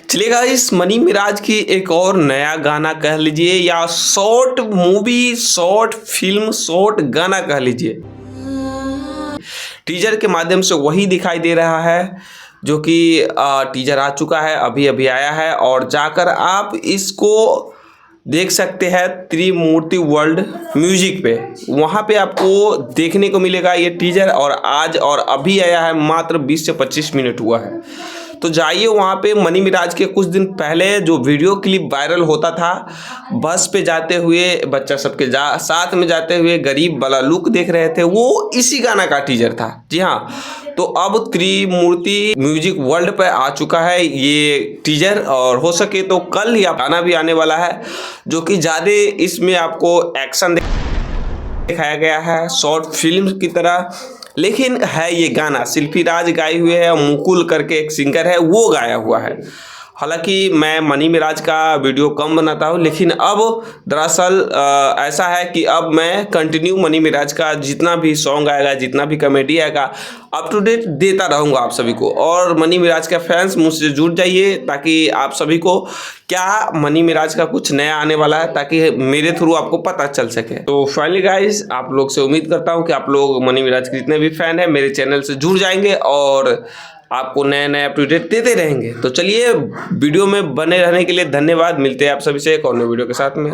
चलिए guys, money Miraj की एक और नया गाना कह लीजिए या short movie, short film, short गाना कह लीजिए, टीजर के माध्यम से वही दिखाई दे रहा है जो कि टीजर आ चुका है, अभी अभी आया है और जाकर आप इसको देख सकते हैं त्रिमूर्ति वर्ल्ड म्यूजिक पे। वहाँ पे आपको देखने को मिलेगा ये टीजर और आज और अभी आया है, मात्र 20 से 25 मिनट हुआ है। तो जाइए वहाँ पे। मनी मिराज के कुछ दिन पहले जो वीडियो क्लिप वायरल होता था, बस पे जाते हुए बच्चा सबके साथ में जाते हुए गरीब वाला लुक देख रहे थे, वो इसी गाना का टीजर था। जी हाँ, तो अब त्रिमूर्ति म्यूजिक वर्ल्ड पे आ चुका है ये टीजर और हो सके तो कल या गाना भी आने वाला है, जो कि ज़्यादा इसमें आपको एक्शन दिखाया गया है शॉर्ट फिल्म की तरह। लेकिन है ये गाना शिल्पी राज गाए हुए है, मुकुल करके एक सिंगर है वो गाया हुआ है। हालांकि मैं मनी मिराज का वीडियो कम बनाता हूँ, लेकिन अब दरअसल ऐसा है कि अब मैं कंटिन्यू मनी मिराज का जितना भी सॉन्ग आएगा, जितना भी कॉमेडी आएगा, अप टू डेट देता रहूँगा आप सभी को। और मनी मिराज के फैंस मुझसे जुड़ जाइए ताकि आप सभी को क्या मनी मिराज का कुछ नया आने वाला है, ताकि मेरे थ्रू आपको पता चल सके। तो फाइनली गाइस, आप लोग से उम्मीद करता हूँ कि आप लोग मनी मिराज के जितने भी फैन हैं मेरे चैनल से जुड़ जाएंगे और आपको नए नए अपडेट देते रहेंगे। तो चलिए, वीडियो में बने रहने के लिए धन्यवाद। मिलते हैं आप सभी से एक और नए वीडियो के साथ में।